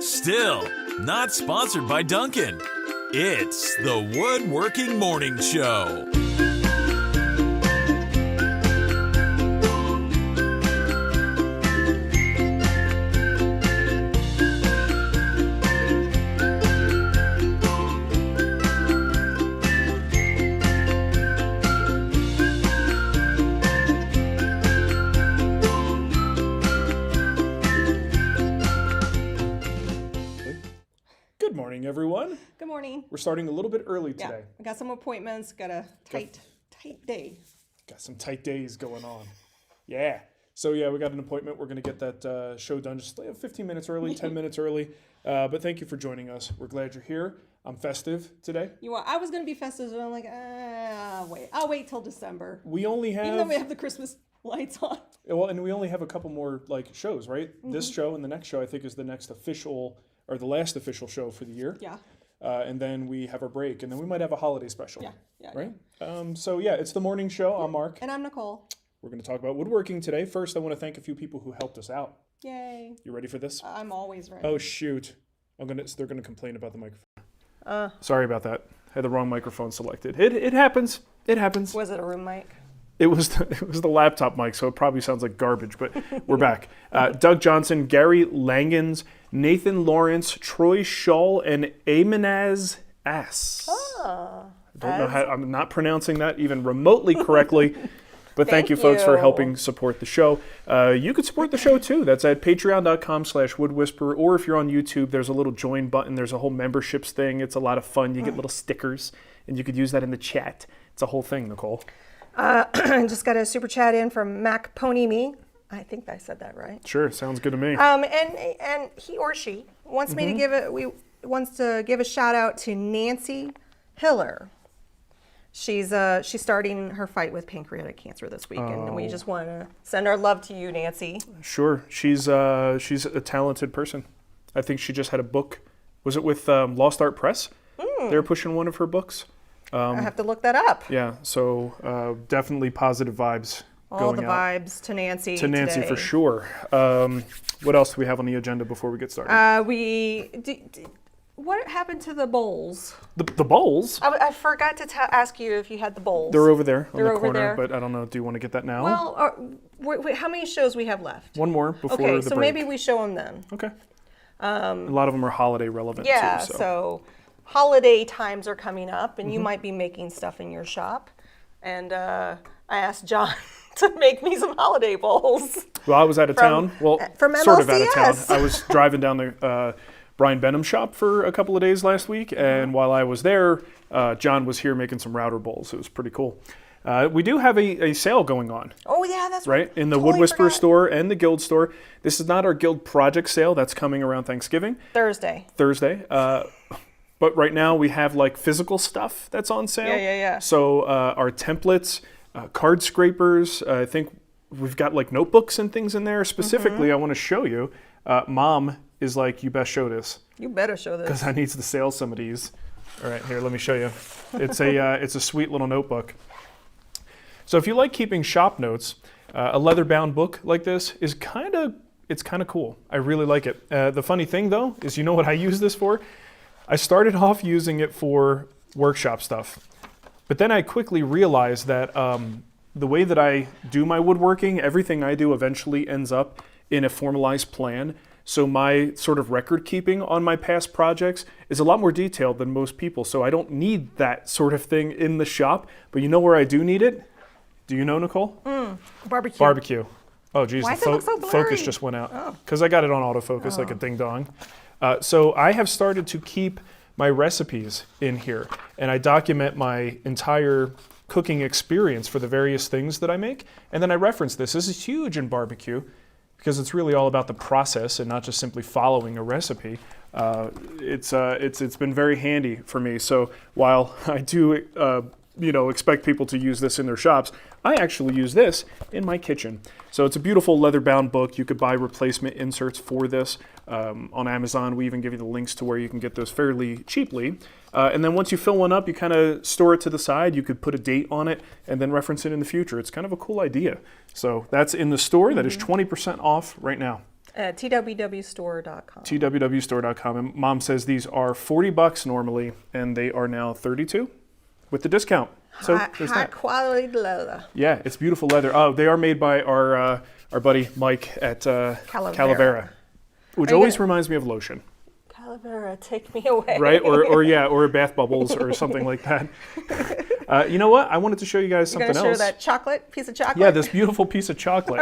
Still, not sponsored by Duncan. It's the Woodworking Morning Show. Good morning, everyone. Good morning. We're starting a little bit early today. I got some appointments, got a tight day. Got some tight days going on. Yeah. So yeah, we got an appointment. We're going to get that show done just 15 minutes early, 10 minutes early. But thank you for joining us. We're glad you're here. I'm festive today. You are. I was going to be festive, but I'm like, wait. I'll wait till December. We only have... Even though we have the Christmas lights on. Well, and we only have a couple more shows, right? Mm-hmm. This show and the next show, I think, is the next official... or the last official show for the year. Yeah. And then we have our break, and then we might have a holiday special. Yeah. Right? So yeah, it's the morning show. I'm Marc. And I'm Nicole. We're going to talk about woodworking today. First, I want to thank a few people who helped us out. Yay. You ready for this? I'm always ready. Oh, shoot. They're going to complain about the microphone. Sorry about that. I had the wrong microphone selected. It happens. It happens. Was it a room mic? It was the laptop mic, so it probably sounds like garbage, but we're back. Doug Johnson, Gary Langens, Nathan Lawrence, Troy Shull, and Amanaz S. I don't know how, I'm not pronouncing that even remotely correctly, but thank you folks for helping support the show. You could support the show too. That's at patreon.com/woodwhisperer, or if you're on YouTube, there's a little join button. There's a whole memberships thing. It's a lot of fun. You get little stickers, and you could use that in the chat. It's a whole thing, Nicole. Just got a super chat in from Mac Pony Me. I think I said that right. Sure, sounds good to me. And he or she wants me to wants to give a shout out to Nancy Hiller. She's starting her fight with pancreatic cancer this week, and we just want to send our love to you, Nancy. Sure, she's a talented person. I think she just had a book. Was it with Lost Art Press? They were pushing one of her books. I have to look that up. Yeah, so definitely positive vibes. All going the out. Vibes to Nancy. To Nancy today. for sure. What else do we have on the agenda before we get started? What happened to the bowls? The bowls? I forgot to ask you if you had the bowls. They're over there on They're the over corner, there. but I don't know. Do you want to get that now? Well, wait, how many shows we have left? One more before okay, the so break. maybe we show them then. Okay. A lot of them are holiday relevant Yeah, too. so holiday times are coming up, and you might be making stuff in your shop. And I asked John to make me some holiday bowls. Well, I was out of town. Well, from sort of out of town. MLCS. I was driving down the Brian Benham shop for a couple of days last week, and while I was there, John was here making some router bowls. It was pretty cool. We do have a sale going on. Oh yeah, that's right. In the totally Wood Whisperer forgot. store and the Guild store. This is not our Guild project sale. That's coming around Thanksgiving. Thursday. But right now we have physical stuff that's on sale. Yeah. So our templates, card scrapers, I think we've got notebooks and things in there. Specifically, I want to show you. Mom is you best show this. You better show this. Because I need to sell some of these. All right, here, let me show you. It's a sweet little notebook. So if you like keeping shop notes, a leather-bound book like this is kind of cool. I really like it. The funny thing though is, you know what I use this for? I started off using it for workshop stuff, but then I quickly realized that the way that I do my woodworking, everything I do eventually ends up in a formalized plan. So my sort of record keeping on my past projects is a lot more detailed than most people. So I don't need that sort of thing in the shop. But you know where I do need it? Do you know, Nicole? Barbecue. Barbecue. Oh, geez, Why the does it look so blurry? focus just went out. Because I got it on autofocus like a ding-dong. So I have started to keep my recipes in here, and I document my entire cooking experience for the various things that I make, and then I reference this. This is huge in barbecue because it's really all about the process and not just simply following a recipe. It's been very handy for me. So while I do expect people to use this in their shops, I actually use this in my kitchen. So it's a beautiful leather-bound book. You could buy replacement inserts for this on Amazon. We even give you the links to where you can get those fairly cheaply. And then once you fill one up, you kind of store it to the side. You could put a date on it and then reference it in the future. It's kind of a cool idea. So that's in the store. That is 20% off right now. TWWstore.com. TWWstore.com. And Mom says these are $40 normally, and they are now $32 with the discount. So there's high that. quality leather. Yeah, it's beautiful leather. Oh, they are made by our buddy Mike at Calavera, which always reminds me of lotion. Calavera, take me away. Right? Or bath bubbles or something like that. You know what? I wanted to show you guys something else. You're going to show that chocolate, piece of chocolate? Yeah, this beautiful piece of chocolate.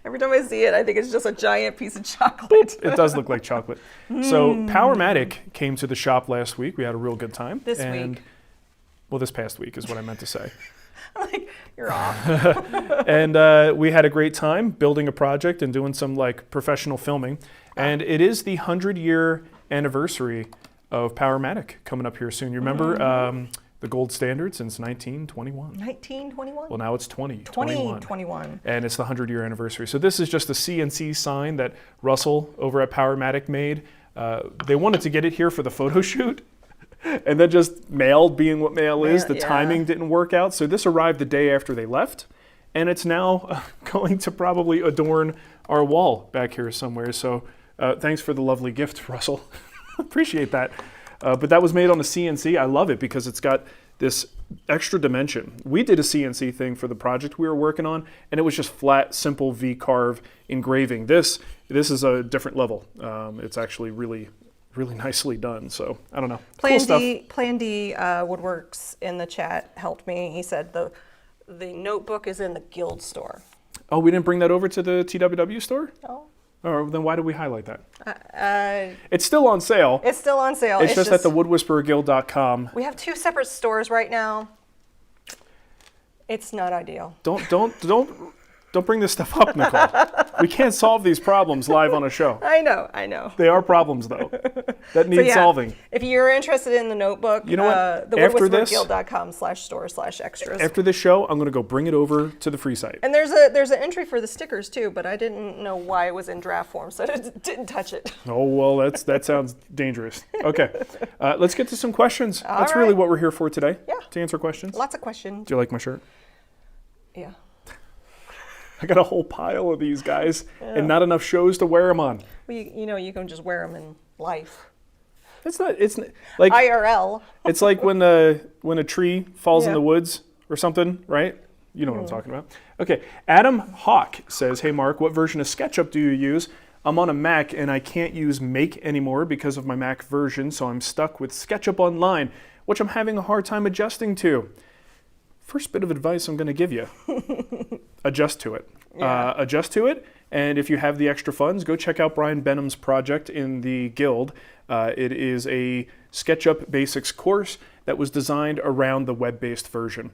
Every time I see it, I think it's just a giant piece of chocolate. It does look like chocolate. So Powermatic came to the shop last week. We had a real good time. This week. Well, this past week is what I meant to say. Like, you're off. And we had a great time building a project and doing some like professional filming. And it is the 100-year anniversary of Powermatic coming up here soon. You remember the gold standard since 1921? 1921? Well, now it's 2021. 2021. And it's the 100-year anniversary. So this is just a CNC sign that Russell over at Powermatic made. They wanted to get it here for the photo shoot. And then just mail being what mail is, the timing didn't work out. So this arrived the day after they left. And it's now going to probably adorn our wall back here somewhere. So thanks for the lovely gift, Russell. Appreciate that. But that was made on a CNC. I love it because it's got this extra dimension. We did a CNC thing for the project we were working on, and it was just flat, simple V-carve engraving. This is a different level. It's actually really nicely done. So I don't know. Cool stuff. Plan D Woodworks in the chat helped me. He said the notebook is in the Guild store. Oh, we didn't bring that over to the TWW store? No. Or then why did we highlight that? It's still on sale. It's still on sale. It's just at the woodwhispererguild.com. We have 2 separate stores right now. It's not ideal. Don't bring this stuff up, Nicole. We can't solve these problems live on a show. I know. They are problems, though, that need solving. If you're interested in the notebook, you know what? The woodwhispererguild.com/store/extras. After this show, I'm going to go bring it over to the free site. And there's an entry for the stickers, too, but I didn't know why it was in draft form, so I didn't touch it. Oh, well, that sounds dangerous. Okay, let's get to some questions. That's right. really what we're here for today, Yeah. to answer questions. Lots of questions. Do you like my shirt? Yeah. I got a whole pile of these guys, and not enough shows to wear them on. Well, you can just wear them in life. It's like IRL. It's like when a tree falls in the woods or something, right? You know what I'm talking about. Okay, Adam Hawk says, "Hey Mark, what version of SketchUp do you use? I'm on a Mac and I can't use Make anymore because of my Mac version, so I'm stuck with SketchUp Online, which I'm having a hard time adjusting to." First bit of advice I'm going to give you, adjust to it. Yeah. Adjust to it, and if you have the extra funds, go check out Brian Benham's project in the Guild. It is a SketchUp Basics course that was designed around the web-based version.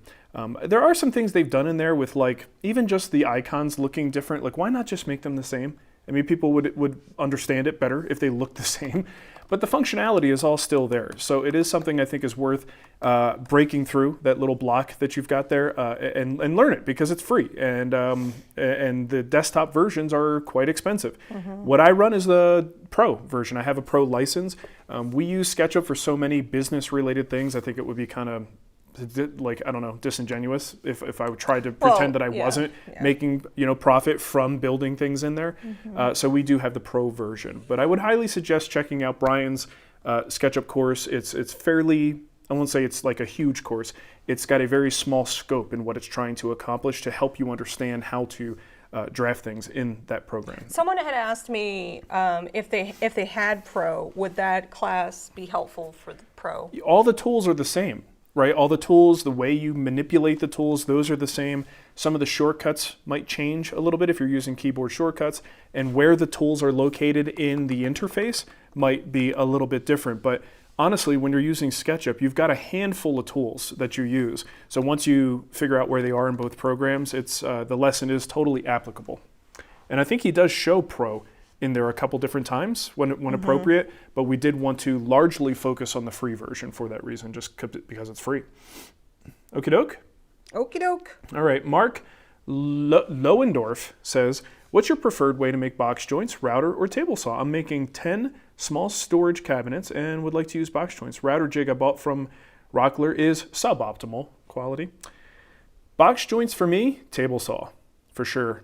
There are some things they've done in there with like even just the icons looking different. Like why not just make them the same? I mean, people would understand it better if they looked the same. But the functionality is all still there. So it is something I think is worth breaking through that little block that you've got there and learn it because it's free. And the desktop versions are quite expensive. Mm-hmm. What I run is the Pro version. I have a Pro license. We use SketchUp for so many business-related things. I think it would be kind of like, I don't know, disingenuous if I would try to pretend that I wasn't making profit from building things in there. Mm-hmm. So we do have the Pro version, but I would highly suggest checking out Brian's SketchUp course. It's fairly, I won't say it's like a huge course. It's got a very small scope in what it's trying to accomplish to help you understand how to draft things in that program. Someone had asked me if they had Pro, would that class be helpful for the Pro? All the tools are the same. Right, all the tools, the way you manipulate the tools, those are the same. Some of the shortcuts might change a little bit if you're using keyboard shortcuts, and where the tools are located in the interface might be a little bit different. But honestly, when you're using SketchUp, you've got a handful of tools that you use. So once you figure out where they are in both programs, it's the lesson is totally applicable. And I think he does show Pro in there a couple different times when appropriate, but we did want to largely focus on the free version for that reason, just because it's free. Okie doke? Okie doke. All right, Marc Lohendorf says, "What's your preferred way to make box joints, router or table saw? I'm making 10 small storage cabinets and would like to use box joints. Router jig I bought from Rockler is suboptimal quality. Box joints for me, table saw. for sure.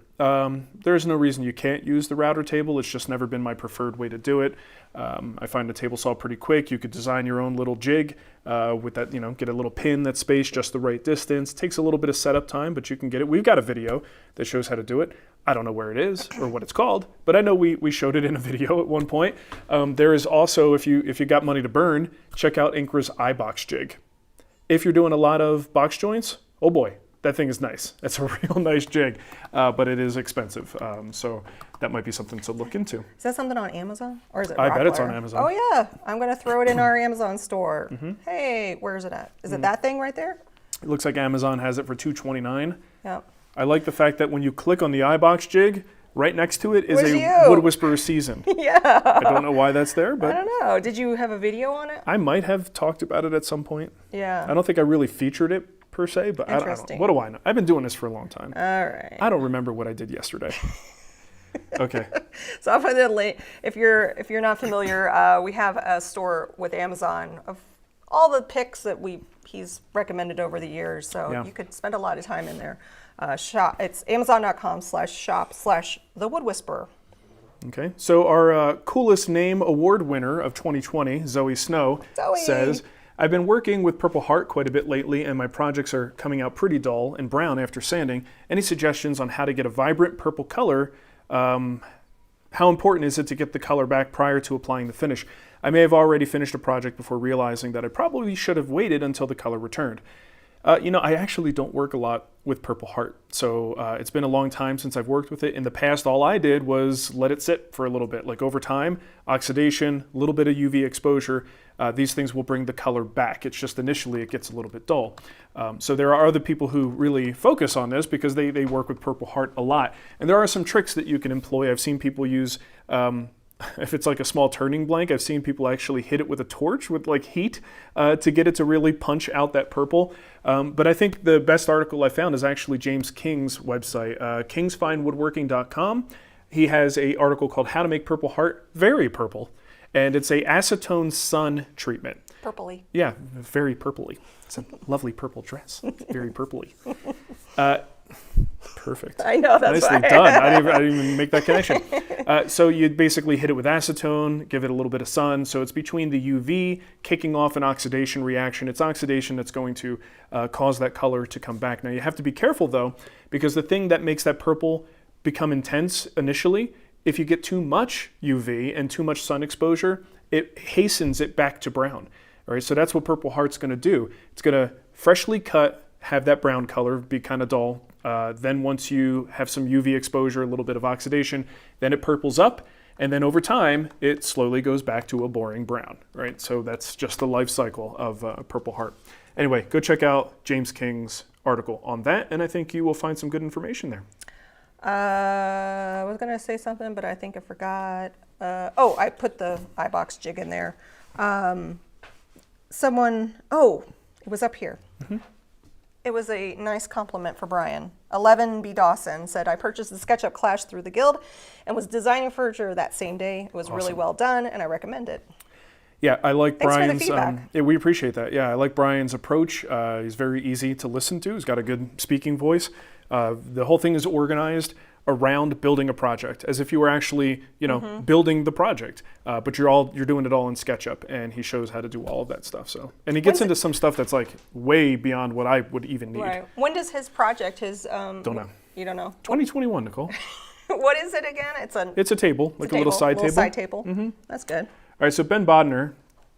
There's no reason you can't use the router table. It's just never been my preferred way to do it. I find a table saw pretty quick. You could design your own little jig with that, get a little pin that's spaced just the right distance. Takes a little bit of setup time, but you can get it. We've got a video that shows how to do it. I don't know where it is or what it's called, but I know we showed it in a video at one point. There is also, if you got money to burn, check out Inkra's iBox jig. If you're doing a lot of box joints, oh boy, that thing is nice. That's a real nice jig, but it is expensive. So that might be something to look into. Is that something on Amazon? Or is it I bet it's Rockwire? on Amazon. Oh yeah, I'm gonna throw it in our Amazon store. Hey, where is it at? Is it that thing right there? It looks like Amazon has it for $229. Yep. I like the fact that when you click on the iBox jig, right next to it is Was a you. Wood Whisperer season. Yeah. I don't know why that's there, I but don't know. Did you have a video on it? I might have talked about it at some point. Yeah. I don't think I really featured it per se, but I don't know. Interesting. What do I know? I've been doing this for a long time. All right. I don't remember what I did yesterday. Okay. So I'll put the link. If you're not familiar, we have a store with Amazon of all the picks that he's recommended over the years. So Yeah. you could spend a lot of time in there. Shop. It's Amazon.com/shop/The Wood Whisperer. Okay. So our coolest name award winner of 2020, Zoe Snow, Zoe. says, I've been working with Purple Heart quite a bit lately, and my projects are coming out pretty dull and brown after sanding. Any suggestions on how to get a vibrant purple color? How important is it to get the color back prior to applying the finish? I may have already finished a project before realizing that I probably should have waited until the color returned. I actually don't work a lot with Purple Heart, so it's been a long time since I've worked with it. In the past, all I did was let it sit for a little bit. Like over time, oxidation, a little bit of UV exposure, these things will bring the color back. It's just initially it gets a little bit dull. So there are other people who really focus on this because they work with Purple Heart a lot. And there are some tricks that you can employ. I've seen people use... if it's like a small turning blank, I've seen people actually hit it with a torch with like heat to get it to really punch out that purple. But I think the best article I found is actually James King's website, kingsfinewoodworking.com. He has an article called How to Make Purple Heart Very Purple. And it's a acetone sun treatment. Purpley. Yeah, very purpley. It's a lovely purple dress. Very purpley. Perfect. I know, that's nicely why. done. I didn't even make that connection. So you basically hit it with acetone, give it a little bit of sun. So it's between the UV kicking off an oxidation reaction. It's oxidation that's going to cause that color to come back. Now you have to be careful though, because the thing that makes that purple become intense initially, if you get too much UV and too much sun exposure, it hastens it back to brown. All right, so that's what Purple Heart's going to do. It's going to freshly cut, have that brown color, be kind of dull. Then once you have some UV exposure, a little bit of oxidation, then it purples up, and then over time, it slowly goes back to a boring brown, right? So that's just the life cycle of Purple Heart. Anyway, go check out James King's article on that, and I think you will find some good information there. I was going to say something, but I think I forgot. I put the iBox jig in there. It was up here. Mm-hmm. It was a nice compliment for Brian. 11B Dawson said, I purchased the Sketchup Clash through the Guild and was designing furniture that same day. It was really well done, and I recommend it. Yeah, I like Thanks Brian's. for the feedback. Yeah, we appreciate that. Yeah, I like Brian's approach. He's very easy to listen to. He's got a good speaking voice. The whole thing is organized around building a project, as if you were actually, building the project. But you're doing it all in SketchUp, and he shows how to do all of that stuff. So, and he gets into some stuff that's like way beyond what I would even need. Right. When does his project? Don't know. You don't know. 2021, Nicole. What is it again? It's a table, like a little side table. Side table. Mm-hmm. That's good. All right, so Ben Bodner,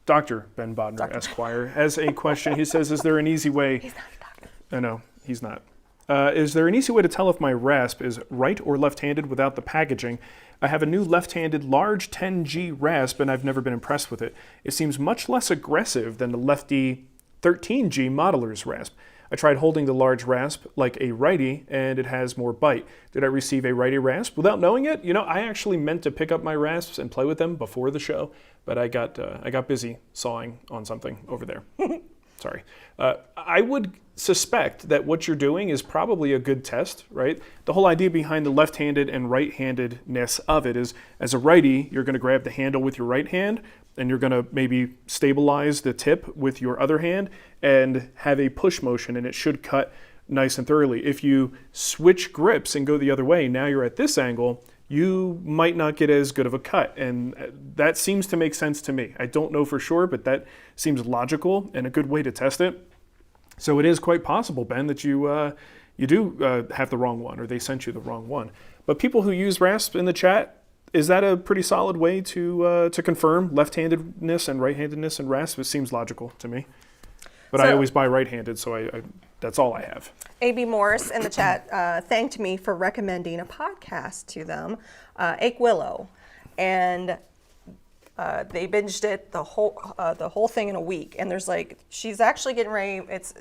Dr. Ben Bodner, Esquire, has a question. He says, is there an easy way... He's not a doctor. I know, he's not. Is there an easy way to tell if my rasp is right or left-handed without the packaging? I have a new left-handed large 10G rasp, and I've never been impressed with it. It seems much less aggressive than the lefty 13G modeler's rasp. I tried holding the large rasp like a righty, and it has more bite. Did I receive a righty rasp without knowing it? I actually meant to pick up my rasps and play with them before the show, but I got busy sawing on something over there. Sorry. I would suspect that what you're doing is probably a good test, right? The whole idea behind the left-handed and right-handedness of it is, as a righty, you're going to grab the handle with your right hand, and you're going to maybe stabilize the tip with your other hand and have a push motion, and it should cut nice and thoroughly. If you switch grips and go the other way, now you're at this angle, you might not get as good of a cut. And that seems to make sense to me. I don't know for sure, but that seems logical and a good way to test it. So it is quite possible, Ben, that you do have the wrong one, or they sent you the wrong one. But people who use Rasp in the chat, is that a pretty solid way to confirm left-handedness and right-handedness in Rasp? It seems logical to me. But I always buy right-handed, so I that's all I have. A.B. Morris in the chat thanked me for recommending a podcast to them, Ake Willow, and they binged it the whole thing in a week. And there's she's actually getting ready. It's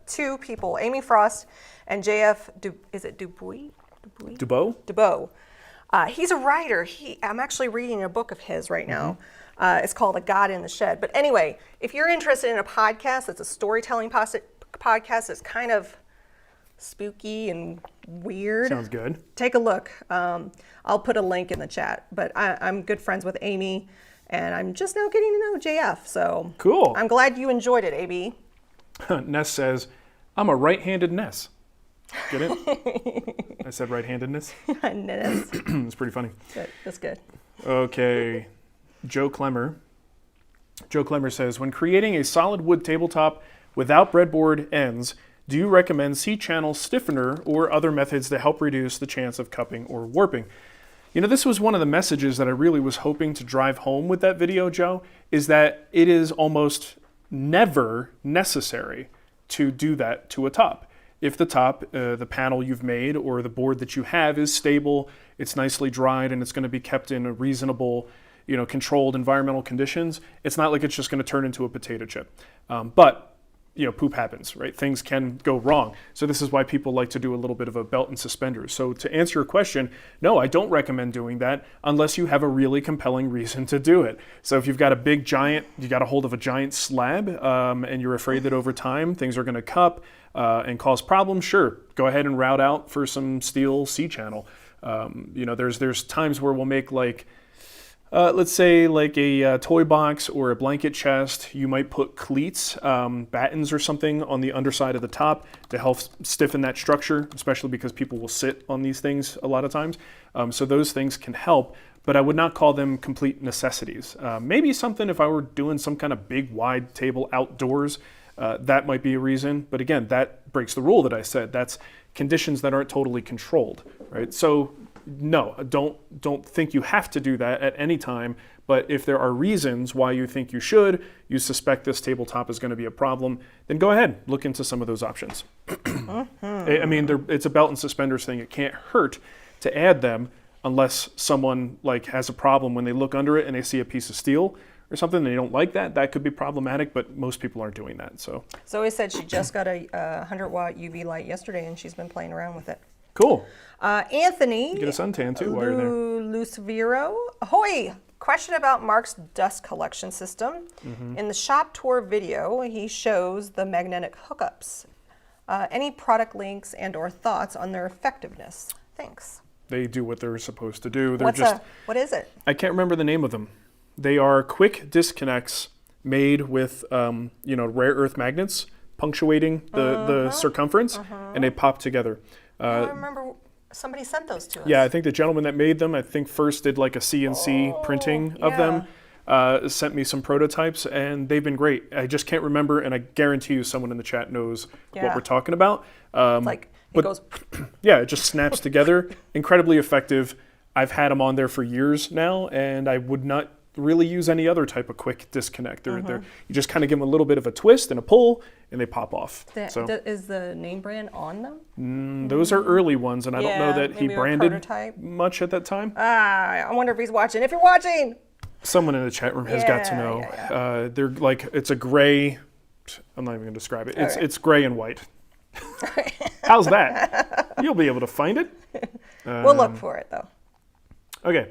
two people, Amy Frost and JF. Is it Dubois? Dubois. He's a writer. I'm actually reading a book of his right now. It's called A God in the Shed. But anyway, if you're interested in a podcast that's a storytelling podcast that's kind of spooky and weird. Sounds good. Take a look. I'll put a link in the chat. But I'm good friends with Amy, and I'm just now getting to know JF. So cool. I'm glad you enjoyed it, AB. Ness says, I'm a right-handed Ness. Get it? I said right-handedness. Ness. It's pretty funny. Good. That's good. Okay. Joe Clemmer says, when creating a solid wood tabletop without breadboard ends, do you recommend C-channel stiffener or other methods to help reduce the chance of cupping or warping? You know, this was one of the messages that I really was hoping to drive home with that video, Joe, is that it is almost never necessary to do that to a top. If the top, the panel you've made or the board that you have is stable, it's nicely dried, and it's going to be kept in a reasonable, controlled environmental conditions, it's not like it's just going to turn into a potato chip. But poop happens, right? Things can go wrong. So this is why people like to do a little bit of a belt and suspenders. So to answer your question, no, I don't recommend doing that unless you have a really compelling reason to do it. So if you've got you got a hold of a giant slab, and you're afraid that over time things are going to cup and cause problems, sure, go ahead and route out for some steel C-channel. There's times where we'll make let's say a toy box or a blanket chest. You might put cleats, battens or something on the underside of the top to help stiffen that structure, especially because people will sit on these things a lot of times. So those things can help, but I would not call them complete necessities. Maybe something if I were doing some kind of big wide table outdoors, that might be a reason. But again, that breaks the rule that I said. That's conditions that aren't totally controlled, right? So no, don't think you have to do that at any time, but if there are reasons why you think you should, you suspect this tabletop is going to be a problem, then go ahead, look into some of those options. I mean, it's a belt and suspenders thing. It can't hurt to add them unless someone has a problem when they look under it and they see a piece of steel or something, and they don't like that. That could be problematic, but most people aren't doing that. So Zoe said she just got a 100-watt UV light yesterday, and she's been playing around with it. Cool. Anthony. Get a suntan too while you're there. Lucevero. Ahoy! Question about Marc's dust collection system. In the shop tour video, he shows the magnetic hookups. Any product links and or thoughts on their effectiveness? Thanks. They do what they're supposed to do. What is it? I can't remember the name of them. They are quick disconnects made with rare earth magnets punctuating the circumference, and they pop together. I remember somebody sent those to us. Yeah, I think the gentleman that made them, first did a CNC printing of them, sent me some prototypes, and they've been great. I just can't remember, and I guarantee you someone in the chat knows what we're talking about. It goes... Yeah, it just snaps together. Incredibly effective. I've had them on there for years now, and I would not really use any other type of quick disconnect. You just kind of give them a little bit of a twist and a pull, and they pop off. Is the name brand on them? Those are early ones, and I don't know that he branded much at that time. I wonder if he's watching. If you're watching! Someone in the chat room has got to know. They're it's a gray, I'm not even going to describe it. It's gray and white. How's that? You'll be able to find it. We'll look for it, though. Okay.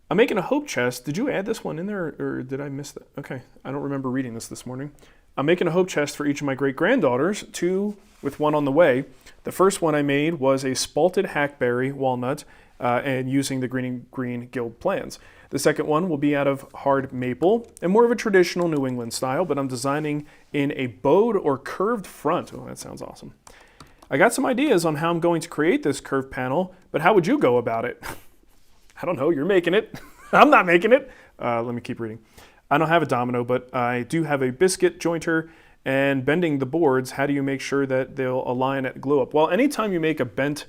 I'm making a hope chest. Did you add this one in there, or did I miss that? Okay, I don't remember reading this morning. I'm making a hope chest for each of my great-granddaughters, 2 with 1 on the way. The first one I made was a spalted hackberry walnut and using the Green Guild plans. The second one will be out of hard maple and more of a traditional New England style, but I'm designing in a bowed or curved front. Oh, that sounds awesome. I got some ideas on how I'm going to create this curved panel, but how would you go about it? I don't know, you're making it. I'm not making it. Let me keep reading. I don't have a domino, but I do have a biscuit jointer and bending the boards. How do you make sure that they'll align at glue up? Well, anytime you make a bent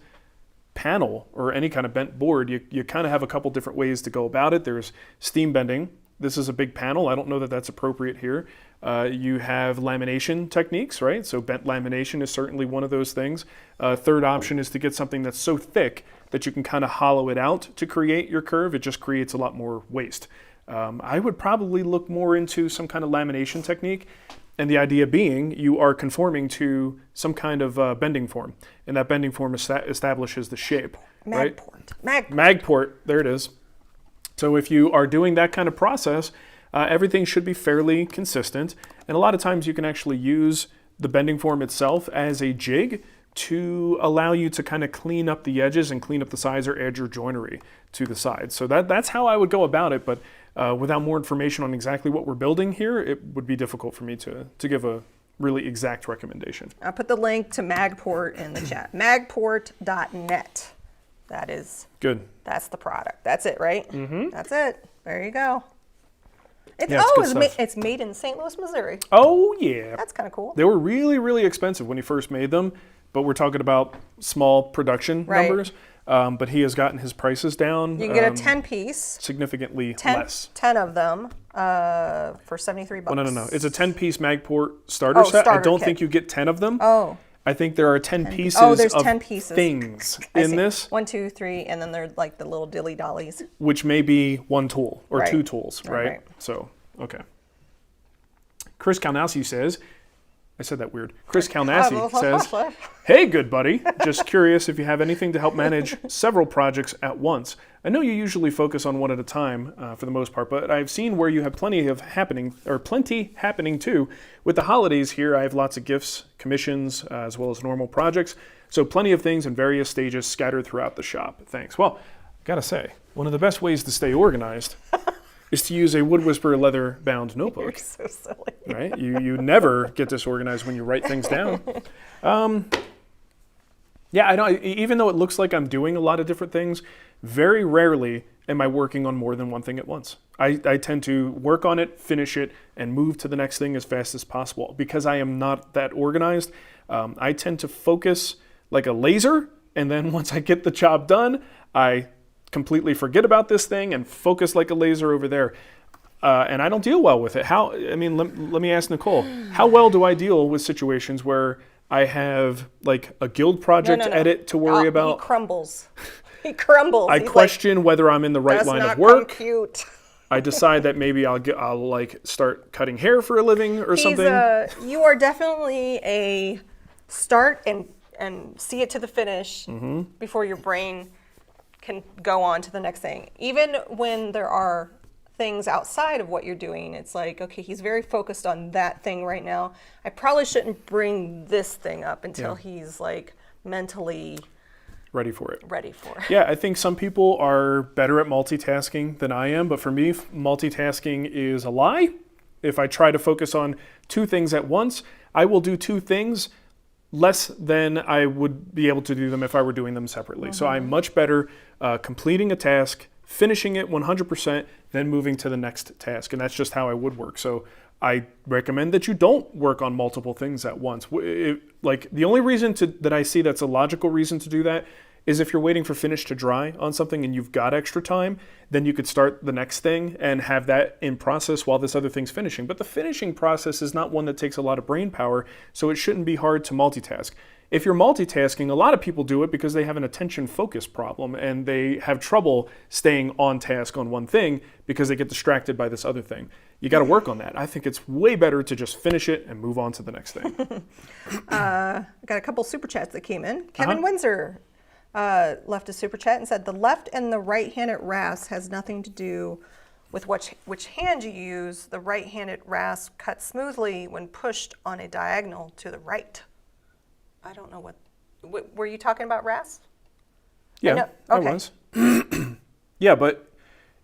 panel or any kind of bent board, you kind of have a couple different ways to go about it. There's steam bending. This is a big panel. I don't know that that's appropriate here. You have lamination techniques, right? So bent lamination is certainly one of those things. Third option is to get something that's so thick that you can kind of hollow it out to create your curve. It just creates a lot more waste. I would probably look more into some kind of lamination technique. And the idea being you are conforming to some kind of bending form. And that bending form establishes the shape. Right? Magport, there it is. So if you are doing that kind of process, everything should be fairly consistent. And a lot of times you can actually use the bending form itself as a jig to allow you to kind of clean up the edges and clean up the sides or add your joinery to the sides. So that's how I would go about it. But without more information on exactly what we're building here, it would be difficult for me to give a really exact recommendation. I'll put the link to Magport in the chat. Magport.net. That is good. That's the product. That's it, right? Mm-hmm. That's it. There you go. It's made in St. Louis, Missouri. Oh, yeah. That's kind of cool. They were really, really expensive when he first made them, but we're talking about small production numbers. But he has gotten his prices down. You can get a 10-piece. Significantly less. 10 of them for $73. Well, no. It's a 10-piece Magport starter set. I don't think you get 10 of them. Oh. I think there are 10 pieces there's of 10 pieces. Things in this. 1, 2, 3, and then they're like the little dilly dollies. Which may be one tool or two tools, right? Right. So, okay. Chris Kalnasi says, I said that weird. Chris Kalnasi says, hey, good buddy. Just curious if you have anything to help manage several projects at once. I know you usually focus on one at a time for the most part, but I've seen where you have plenty happening too. With the holidays here, I have lots of gifts, commissions, as well as normal projects. So plenty of things in various stages scattered throughout the shop. Thanks. Well, I gotta say, one of the best ways to stay organized is to use a Wood Whisperer leather-bound notebook. You're so silly. Right? You never get disorganized when you write things down. Yeah, I know. Even though it looks like I'm doing a lot of different things, very rarely am I working on more than one thing at once. I tend to work on it, finish it, and move to the next thing as fast as possible. Because I am not that organized, I tend to focus like a laser, and then once I get the job done, I completely forget about this thing and focus like a laser over there. And I don't deal well with it. Let me ask Nicole, how well do I deal with situations where I have like a guild project edit to worry about? He crumbles. He crumbles. I question whether I'm in the right line of work. That's not compute. I decide that maybe I'll like start cutting hair for a living or something. You are definitely a start and see it to the finish before your brain can go on to the next thing. Even when there are things outside of what you're doing, it's like, okay, he's very focused on that thing right now. I probably shouldn't bring this thing up until he's like mentally ready for it. Yeah, I think some people are better at multitasking than I am, but for me, multitasking is a lie. If I try to focus on two things at once, I will do two things less than I would be able to do them if I were doing them separately. So I'm much better completing a task, finishing it 100%, then moving to the next task. And that's just how I would work. So I recommend that you don't work on multiple things at once. The only reason that I see that's a logical reason to do that is if you're waiting for finish to dry on something and you've got extra time, then you could start the next thing and have that in process while this other thing's finishing. But the finishing process is not one that takes a lot of brain power, so it shouldn't be hard to multitask. If you're multitasking, a lot of people do it because they have an attention focus problem and they have trouble staying on task on one thing because they get distracted by this other thing. You got to work on that. I think it's way better to just finish it and move on to the next thing. I got a couple super chats that came in. Kevin Windsor left a super chat and said, the left and the right-handed rasp has nothing to do with which hand you use. The right-handed rasp cuts smoothly when pushed on a diagonal to the right. I don't know what were you talking about rasp? Yeah, I was. Yeah, but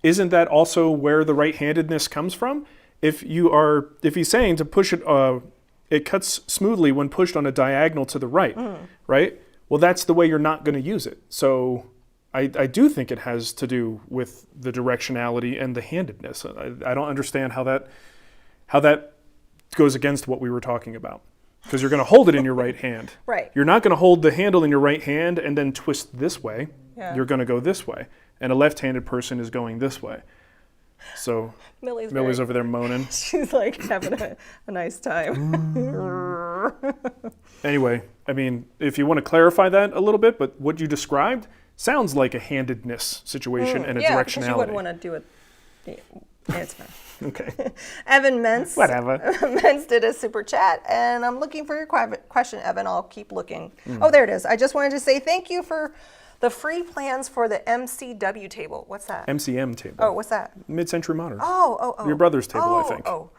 isn't that also where the right-handedness comes from? If he's saying to push it, it cuts smoothly when pushed on a diagonal to the right, right? Well, that's the way you're not going to use it. So I do think it has to do with the directionality and the handedness. I don't understand how that goes against what we were talking about. Because you're going to hold it in your right hand. Right. You're not going to hold the handle in your right hand and then twist this way. Yeah. You're going to go this way. And a left-handed person is going this way. So Millie's over there moaning. She's like having a nice time. Anyway, I mean, if you want to clarify that a little bit, but what you described sounds like a handedness situation and a yeah, directionality. because you wouldn't want to do it. Yeah, it's fine. Okay. Evan Mentz. Whatever. Mentz did a super chat, and I'm looking for your question, Evan. I'll keep looking. Oh, there it is. I just wanted to say thank you for the free plans for the MCW table. What's that? MCM table. Oh, what's that? Mid-century modern. Oh. Your brother's table, I think. Oh.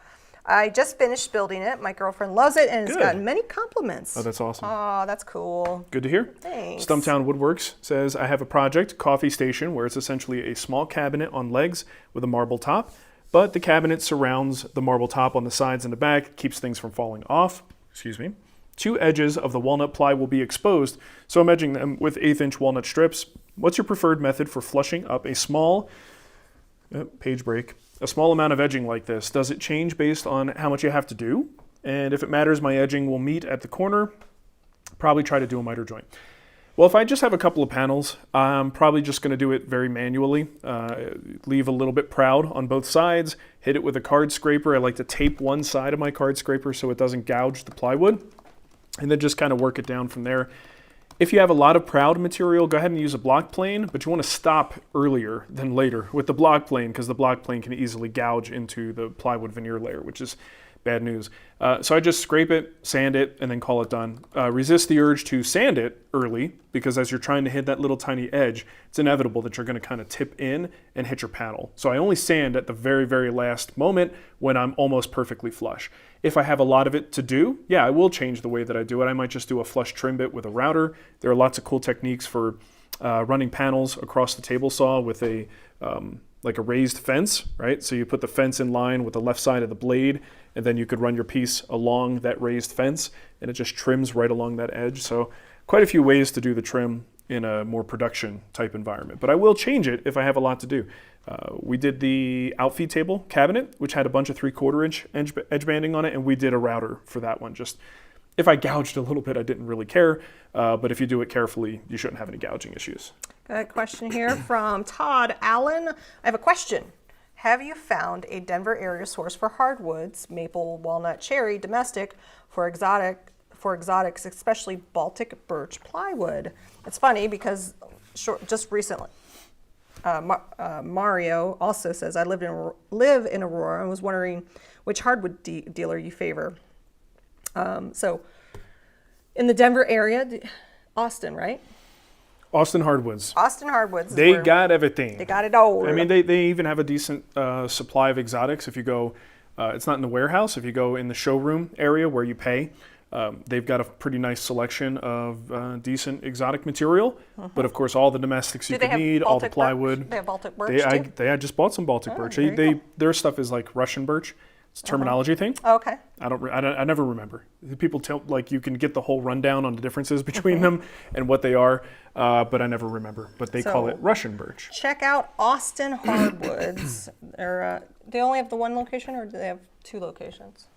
I just finished building it. My girlfriend loves it, and it's Good. gotten many compliments. Oh, that's awesome. Oh, that's cool. Good to hear. Thanks. Stumptown Woodworks says, I have a project, coffee station, where it's essentially a small cabinet on legs with a marble top, but the cabinet surrounds the marble top on the sides and the back, keeps things from falling off. Excuse me. 2 edges of the walnut ply will be exposed, so I'm edging them with 1/8-inch walnut strips. What's your preferred method for flushing up a small, page break, a small amount of edging like this? Does it change based on how much you have to do? And if it matters, my edging will meet at the corner. Probably try to do a miter joint. Well, if I just have a couple of panels, I'm probably just going to do it very manually. Leave a little bit proud on both sides. Hit it with a card scraper. I like to tape one side of my card scraper so it doesn't gouge the plywood. And then just kind of work it down from there. If you have a lot of proud material, go ahead and use a block plane, but you want to stop earlier than later with the block plane because the block plane can easily gouge into the plywood veneer layer, which is bad news. So I just scrape it, sand it, and then call it done. Resist the urge to sand it early because as you're trying to hit that little tiny edge, it's inevitable that you're going to kind of tip in and hit your panel. So I only sand at the very, very last moment when I'm almost perfectly flush. If I have a lot of it to do, yeah, I will change the way that I do it. I might just do a flush trim bit with a router. There are lots of cool techniques for running panels across the table saw with a like a raised fence, right? So you put the fence in line with the left side of the blade, and then you could run your piece along that raised fence, and it just trims right along that edge. So quite a few ways to do the trim in a more production type environment. But I will change it if I have a lot to do. We did the outfeed table cabinet, which had a bunch of 3/4 inch edge banding on it, and we did a router for that one. Just if I gouged a little bit, I didn't really care. But if you do it carefully, you shouldn't have any gouging issues. Got a question here from Todd Allen. I have a question. Have you found a Denver area source for hardwoods, maple, walnut, cherry, domestic, for exotics, especially Baltic birch plywood? It's funny because just recently, Mario also says, I live in Aurora and was wondering which hardwood dealer you favor. So in the Denver area, Austin, right? Austin Hardwoods. Austin Hardwoods. They got everything. They got it all. I mean, they even have a decent supply of exotics. If you go, it's not in the warehouse. If you go in the showroom area where you pay, they've got a pretty nice selection of decent exotic material. But of course, all the domestics you could need, all the plywood. Birch? They have Baltic birch too? I just bought some Baltic birch. Their stuff is like Russian birch. It's a terminology thing. Okay. I never remember. People tell, like, you can get the whole rundown on the differences between them and what they are, but I never remember. But they call it Russian birch. Check out Austin Hardwoods. They only have the one location, or do they have 2 locations?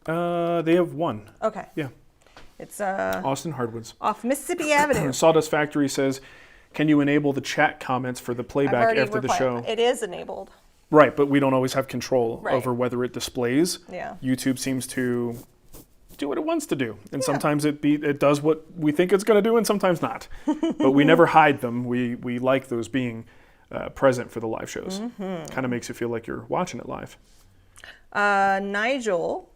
They have 1. Okay. Yeah. It's Austin Hardwoods. off Mississippi Avenue. Sawdust Factory says, can you enable the chat comments for the playback after the show? It is enabled. Right, but we don't always have control Right. over whether it displays. Yeah. YouTube seems to do what it wants to do, and sometimes it does what we think it's going to do, and sometimes not. But we never hide them. We like those being present for the live shows. Kind of makes you feel like you're watching it live. Nigel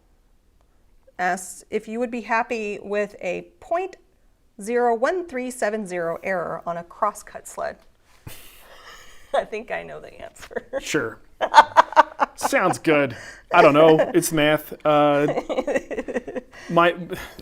asks if you would be happy with a 0.01370 error on a crosscut sled. I think I know the answer. Sure. Sounds good. I don't know. It's math.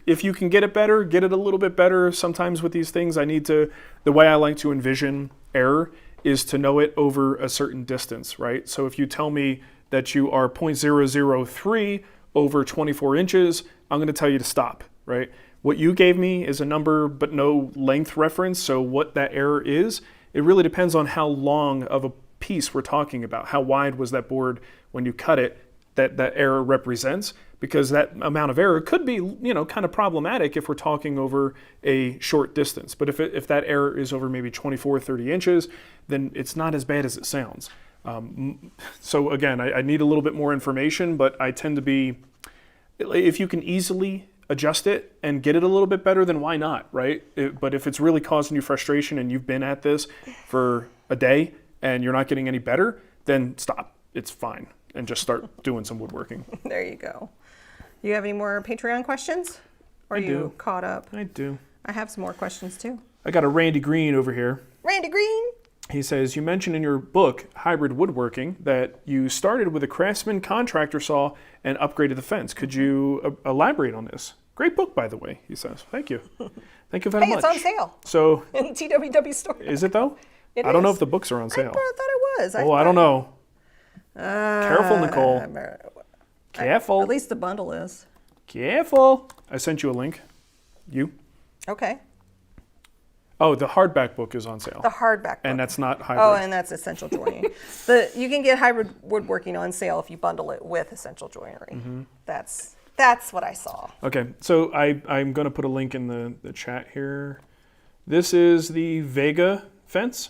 If you can get it better, get it a little bit better. Sometimes with these things, the way I like to envision error is to know it over a certain distance, right? So if you tell me that you are 0.003 over 24 inches, I'm going to tell you to stop, right? What you gave me is a number but no length reference, so what that error is, it really depends on how long of a piece we're talking about. How wide was that board when you cut it that error represents? Because that amount of error could be, kind of problematic if we're talking over a short distance. But if that error is over maybe 24, 30 inches, then it's not as bad as it sounds. So again, I need a little bit more information, but I tend to be, if you can easily adjust it and get it a little bit better, then why not, right? But if it's really causing you frustration and you've been at this for a day and you're not getting any better, then stop. It's fine. And just start doing some woodworking. There you go. You have any more Patreon questions? Or are you caught up? I do. I have some more questions too. I got a Randy Green over here. Randy Green? He says, you mentioned in your book, Hybrid Woodworking, that you started with a Craftsman contractor saw and upgraded the fence. Could you elaborate on this? Great book, by the way, he says. Thank you. Thank you very much. It's on sale. So, in TWW store. Is it though? It I don't know if the books are on sale. I thought it was. I don't know. Careful, Nicole. Careful. At least the bundle is. Careful. I sent you a link. You? Okay. Oh, the hardback book is on sale. The hardback book. And that's not hybrid. Oh, and that's essential joinery. You can get hybrid woodworking on sale if you bundle it with essential joinery. Mm-hmm. That's what I saw. Okay, so I'm going to put a link in the chat here. This is the Vega fence.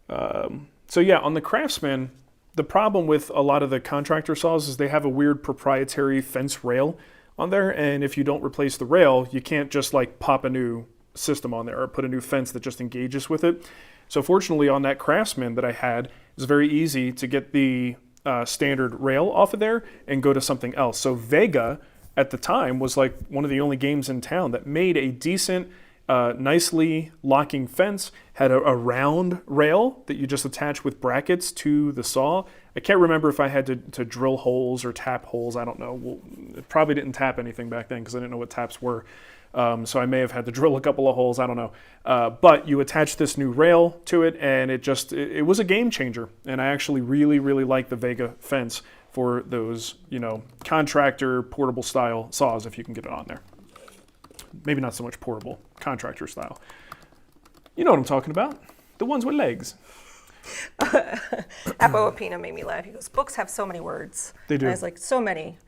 So yeah, on the Craftsman, the problem with a lot of the contractor saws is they have a weird proprietary fence rail on there, and if you don't replace the rail, you can't just like pop a new system on there or put a new fence that just engages with it. So fortunately on that Craftsman that I had, it's very easy to get the standard rail off of there and go to something else. So Vega at the time was like one of the only games in town that made a decent, nicely locking fence, had a round rail that you just attach with brackets to the saw. I can't remember if I had to drill holes or tap holes. I don't know. Well, it probably didn't tap anything back then because I didn't know what taps were. So I may have had to drill a couple of holes, I don't know. But you attach this new rail to it and it was a game changer. And I actually really, really like the Vega fence for those, contractor portable style saws if you can get it on there. Maybe not so much portable, contractor style. You know what I'm talking about. The ones with legs. Apo Apina made me laugh. He goes, books have so many words. They do. And I was like, so many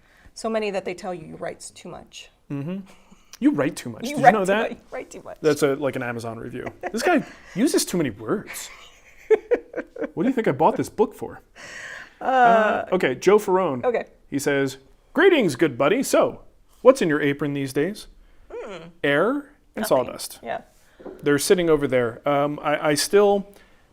that they tell you write too much. Mm-hmm. You write too much. Did you know that? You write too much. That's like an Amazon review. This guy uses too many words. What do you think I bought this book for? Okay, Joe Ferrone. Okay. He says, greetings, good buddy. So, what's in your apron these days? Air and sawdust. Yeah. They're sitting over there. I still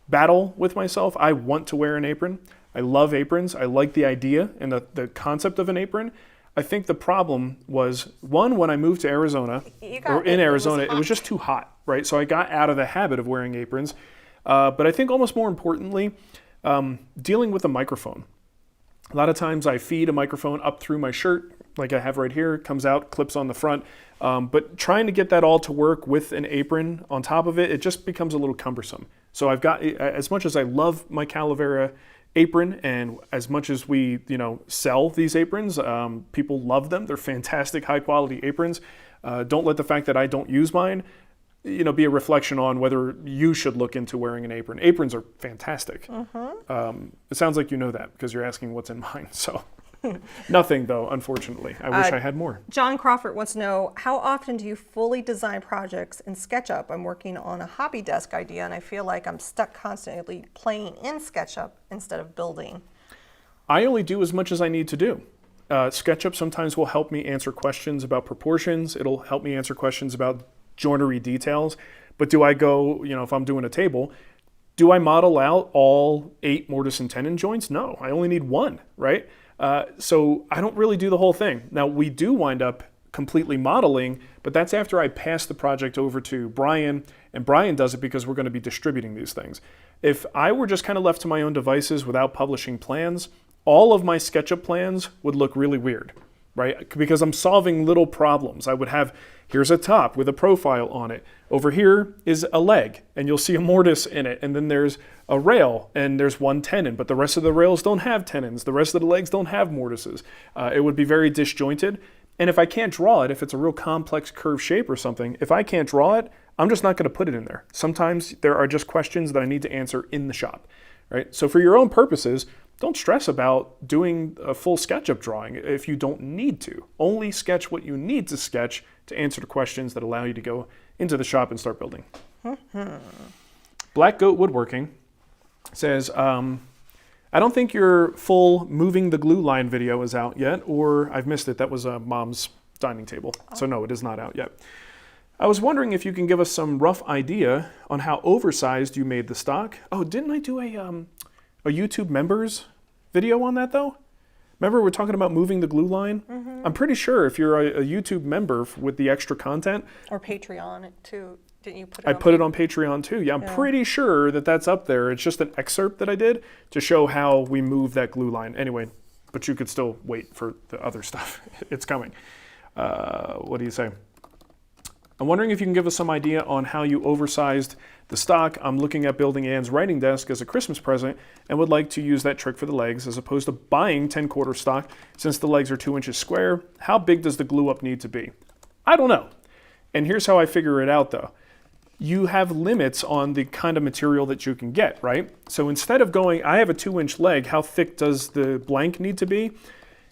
battle with myself. I want to wear an apron. I love aprons. I like the idea and the concept of an apron. I think the problem was, one, when I moved to Arizona, it was just too hot, right? So I got out of the habit of wearing aprons. But I think almost more importantly, dealing with a microphone. A lot of times I feed a microphone up through my shirt, like I have right here. It comes out, clips on the front. But trying to get that all to work with an apron on top of it, it just becomes a little cumbersome. So I've got, as much as I love my Calavera apron, and as much as we, sell these aprons, people love them. They're fantastic, high quality aprons. Don't let the fact that I don't use mine, be a reflection on whether you should look into wearing an apron. Aprons are fantastic. It sounds like you know that because you're asking what's in mine. So nothing though, unfortunately. I wish I had more. John Crawford wants to know, how often do you fully design projects in SketchUp? I'm working on a hobby desk idea and I feel like I'm stuck constantly playing in SketchUp instead of building. I only do as much as I need to do. SketchUp sometimes will help me answer questions about proportions. It'll help me answer questions about joinery details. But do I go, if I'm doing a table, do I model out all 8 mortise and tenon joints? No, I only need 1, right? So I don't really do the whole thing. Now we do wind up completely modeling, but that's after I pass the project over to Brian, and Brian does it because we're going to be distributing these things. If I were just kind of left to my own devices without publishing plans, all of my SketchUp plans would look really weird, right? Because I'm solving little problems. I would have, here's a top with a profile on it. Over here is a leg, and you'll see a mortise in it. And then there's a rail, and there's one tenon, but the rest of the rails don't have tenons. The rest of the legs don't have mortises. It would be very disjointed. And if I can't draw it, if it's a real complex curved shape or something, if I can't draw it, I'm just not going to put it in there. Sometimes there are just questions that I need to answer in the shop, right? So for your own purposes, don't stress about doing a full SketchUp drawing if you don't need to. Only sketch what you need to sketch to answer the questions that allow you to go into the shop and start building. Black Goat Woodworking says, I don't think your full moving the glue line video is out yet, or I've missed it. That was Mom's dining table. So no, it is not out yet. I was wondering if you can give us some rough idea on how oversized you made the stock. Oh, didn't I do a YouTube members video on that though? Remember we're talking about moving the glue line? Mm-hmm. I'm pretty sure if you're a YouTube member with the extra content. Or Patreon too. Didn't you put it I put it on Patreon too. Yeah, I'm pretty sure that that's up there. It's just an excerpt that I did to show how we move that glue line. Anyway, but you could still wait for the other stuff. It's coming. What do you say? I'm wondering if you can give us some idea on how you oversized the stock. I'm looking at building Anne's writing desk as a Christmas present and would like to use that trick for the legs as opposed to buying 10-quarter stock since the legs are 2 inches square. How big does the glue up need to be? I don't know. And here's how I figure it out though. You have limits on the kind of material that you can get, right? So instead of going, I have a 2-inch leg, how thick does the blank need to be?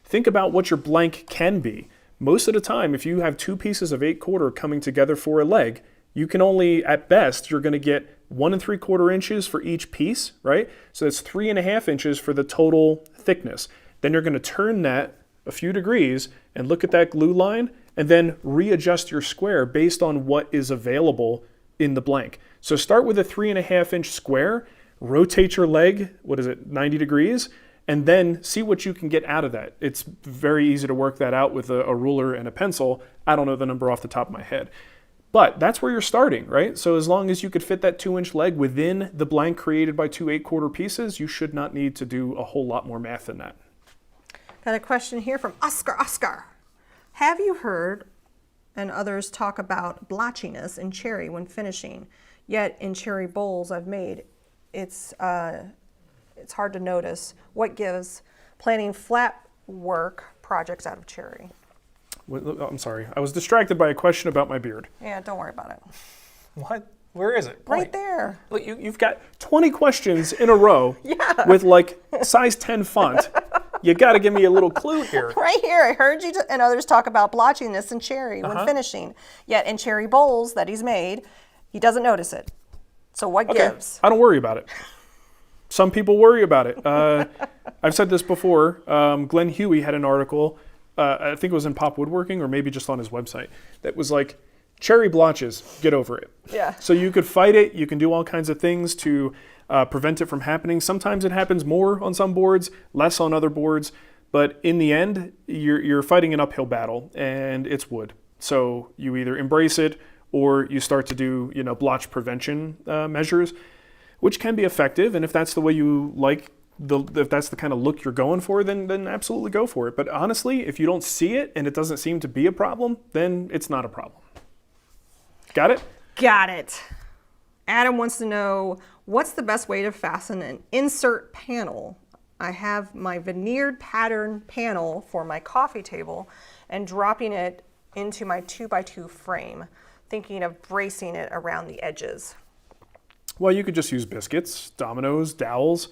Think about what your blank can be. Most of the time, if you have 2 pieces of 8-quarter coming together for a leg, you can only, at best, you're going to get 1 3/4 inches for each piece, right? So that's 3.5 inches for the total thickness. Then you're going to turn that a few degrees and look at that glue line and then readjust your square based on what is available in the blank. So start with a 3.5-inch square, rotate your leg, 90 degrees, and then see what you can get out of that. It's very easy to work that out with a ruler and a pencil. I don't know the number off the top of my head. But that's where you're starting, right? So as long as you could fit that 2-inch leg within the blank created by 2 8-quarter pieces, you should not need to do a whole lot more math than that. Got a question here from Oscar. Have you heard and others talk about blotchiness in cherry when finishing? Yet in cherry bowls I've made, it's hard to notice. What gives planning flat work projects out of cherry? I'm sorry. I was distracted by a question about my beard. Yeah, don't worry about it. What? Where is it? Right there. Look, you've got 20 questions in a row with like size 10 font. You got to give me a little clue here. Right here. I heard you and others talk about blotchiness in cherry when finishing. Yet in cherry bowls that he's made, he doesn't notice it. So what gives? I don't worry about it. Some people worry about it. I've said this before. Glenn Huey had an article, I think it was in Pop Woodworking or maybe just on his website, that was like, cherry blotches, get over it. Yeah. So you could fight it. You can do all kinds of things to prevent it from happening. Sometimes it happens more on some boards, less on other boards. But in the end, you're fighting an uphill battle, and it's wood. So you either embrace it or you start to do blotch prevention measures, which can be effective. And if that's the way you like, if that's the kind of look you're going for, then absolutely go for it. But honestly, if you don't see it and it doesn't seem to be a problem, then it's not a problem. Got it? Got it. Adam wants to know, what's the best way to fasten an insert panel? I have my veneered pattern panel for my coffee table and dropping it into my 2x2 frame, thinking of bracing it around the edges. Well, you could just use biscuits, dominoes, dowels.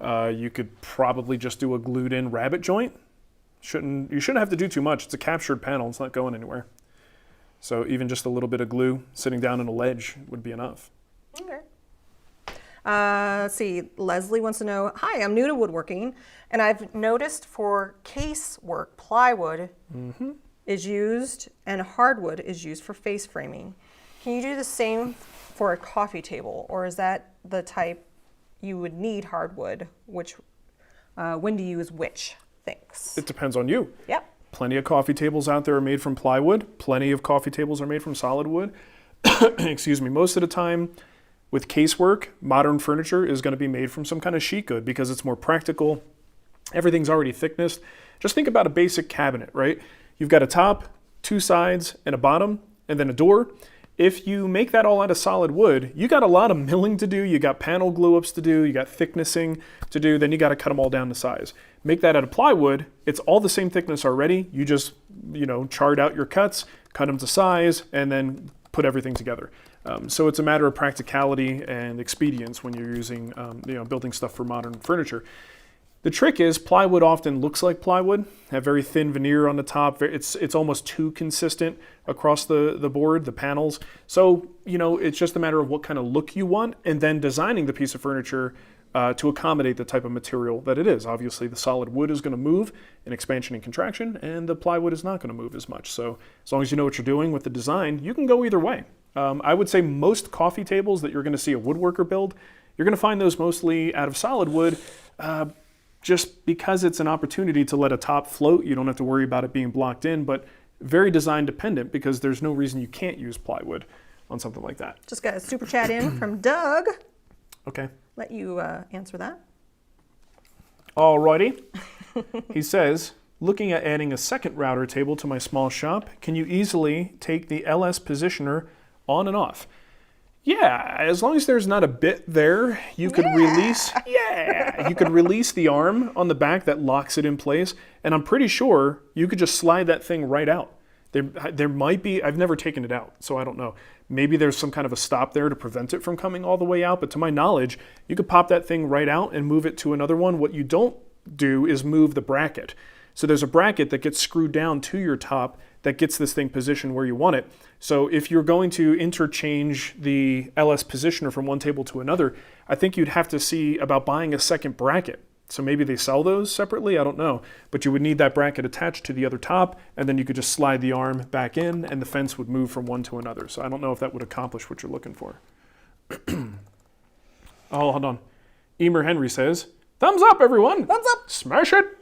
You could probably just do a glued-in rabbet joint. You shouldn't have to do too much. It's a captured panel. It's not going anywhere. So even just a little bit of glue sitting down on a ledge would be enough. Okay. Let's see. Leslie wants to know, hi, I'm new to woodworking, and I've noticed for case work, plywood is used and hardwood is used for face framing. Can you do the same for a coffee table, or is that the type you would need hardwood? When do you use which? Thanks. It depends on you. Yep. Plenty of coffee tables out there are made from plywood. Plenty of coffee tables are made from solid wood. Excuse me. Most of the time with casework, modern furniture is going to be made from some kind of sheet good because it's more practical. Everything's already thicknessed. Just think about a basic cabinet, right? You've got a top, 2 sides, and a bottom, and then a door. If you make that all out of solid wood, you got a lot of milling to do, you got panel glue-ups to do, you got thicknessing to do, then you got to cut them all down to size. Make that out of plywood, it's all the same thickness already. You just, chart out your cuts, cut them to size, and then put everything together. So it's a matter of practicality and expedience when you're using, building stuff for modern furniture. The trick is plywood often looks like plywood, have very thin veneer on the top. It's almost too consistent across the board, the panels. So, it's just a matter of what kind of look you want and then designing the piece of furniture to accommodate the type of material that it is. Obviously, the solid wood is going to move in expansion and contraction, and the plywood is not going to move as much. So as long as you know what you're doing with the design, you can go either way. I would say most coffee tables that you're going to see a woodworker build, you're going to find those mostly out of solid wood, just because it's an opportunity to let a top float. You don't have to worry about it being blocked in, but very design dependent because there's no reason you can't use plywood on something like that. Just got a super chat in from Doug. Okay. Let you answer that. Alrighty. He says, looking at adding a second router table to my small shop, can you easily take the LS positioner on and off? Yeah, as long as there's not a bit there, you could release the arm on the back that locks it in place, and I'm pretty sure you could just slide that thing right out. There might be, I've never taken it out, so I don't know. Maybe there's some kind of a stop there to prevent it from coming all the way out, but to my knowledge, you could pop that thing right out and move it to another one. What you don't do is move the bracket. So there's a bracket that gets screwed down to your top that gets this thing positioned where you want it. So if you're going to interchange the LS positioner from one table to another, I think you'd have to see about buying a second bracket. So maybe they sell those separately, I don't know. But you would need that bracket attached to the other top, and then you could just slide the arm back in, and the fence would move from one to another. So I don't know if that would accomplish what you're looking for. Oh, hold on. Emer Henry says, thumbs up, everyone. Thumbs up. Smash it.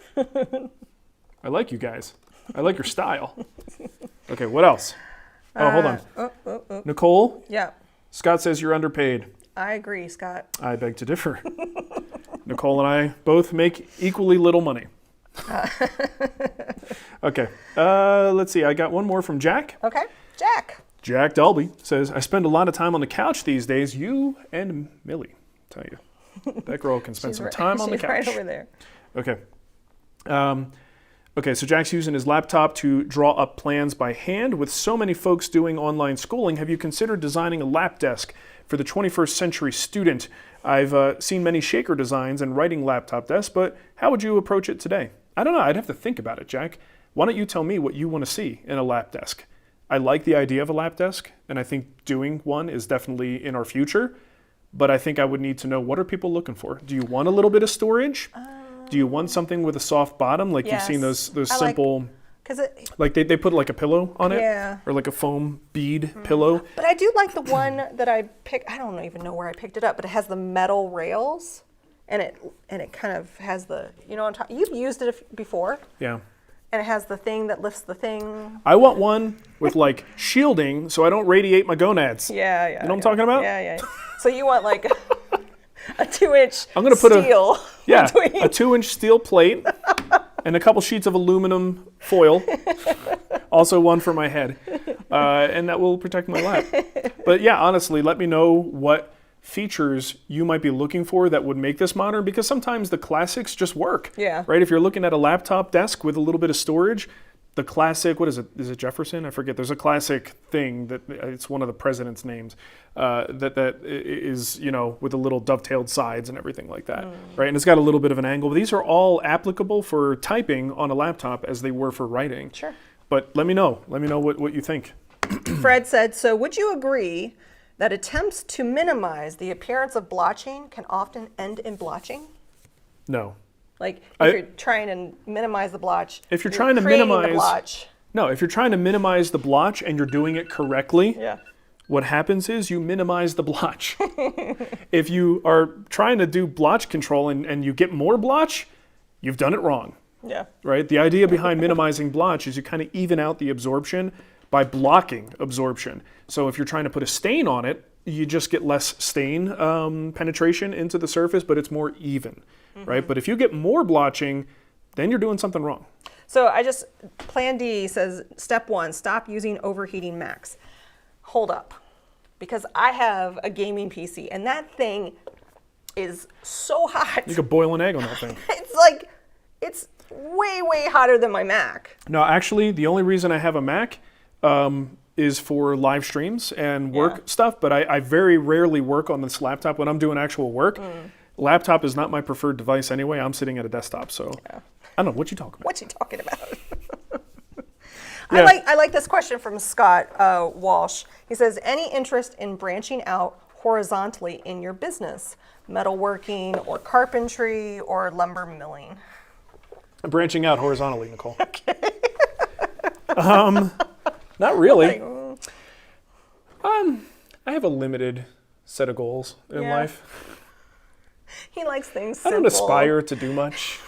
I like you guys. I like your style. Okay, what else? Oh, hold on. Nicole? Yeah. Scott says you're underpaid. I agree, Scott. I beg to differ. Nicole and I both make equally little money. Okay, let's see. I got one more from Jack. Okay, Jack. Jack Dolby says, I spend a lot of time on the couch these days. You and Millie, tell you. That girl can spend some time on the couch. She's right over there. Okay. Okay, so Jack's using his laptop to draw up plans by hand. With so many folks doing online schooling, have you considered designing a lap desk for the 21st century student? I've seen many shaker designs and writing laptop desks, but how would you approach it today? I don't know. I'd have to think about it, Jack. Why don't you tell me what you want to see in a lap desk? I like the idea of a lap desk, and I think doing one is definitely in our future, but I think I would need to know, what are people looking for? Do you want a little bit of storage? Do you want something with a soft bottom, like you've seen those simple, like they put like a pillow on it, or like a foam bead pillow? But I do like the one that I picked. I don't even know where I picked it up, but it has the metal rails, and it kind of has the, on top. You've used it before. Yeah. And it has the thing that lifts the thing. I want one with like shielding, so I don't radiate my gonads. Yeah. You know what I'm talking about? Yeah. So you want like a 2-inch I'm gonna put steel. a 2-inch steel plate and a couple sheets of aluminum foil. Also one for my head, and that will protect my lap. But yeah, honestly, let me know what features you might be looking for that would make this modern, because sometimes the classics just work. Yeah. Right? If you're looking at a laptop desk with a little bit of storage, the classic, what is it? Is it Jefferson? I forget. There's a classic thing that it's one of the president's names that is, with a little dovetailed sides and everything like that, right? And it's got a little bit of an angle. But these are all applicable for typing on a laptop as they were for writing. Sure. But let me know. Let me know what you think. Fred said, so would you agree that attempts to minimize the appearance of blotching can often end in blotching? No. Like if you're trying to minimize the blotch, if you're trying to minimize the blotch. No, if you're trying to minimize the blotch and you're doing it correctly, what happens is you minimize the blotch. If you are trying to do blotch control and you get more blotch, you've done it wrong. Yeah. Right? The idea behind minimizing blotch is you kind of even out the absorption by blocking absorption. So if you're trying to put a stain on it, you just get less stain penetration into the surface, but it's more even, right? But if you get more blotching, then you're doing something wrong. So Plan D says, step 1, stop using overheating Macs. Hold up, because I have a gaming PC and that thing is so hot. You could boil an egg on that thing. It's way, way hotter than my Mac. No, actually, the only reason I have a Mac is for live streams and work stuff, but I very rarely work on this laptop when I'm doing actual work. Laptop is not my preferred device anyway. I'm sitting at a desktop, so I don't know. What you talking about? What you talking about? Yeah. I like this question from Scott Walsh. He says, any interest in branching out horizontally in your business? Metalworking or carpentry or lumber milling? I'm branching out horizontally, Nicole. Okay. Not really. I have a limited set of goals in life. He likes things I simple. don't aspire to do much.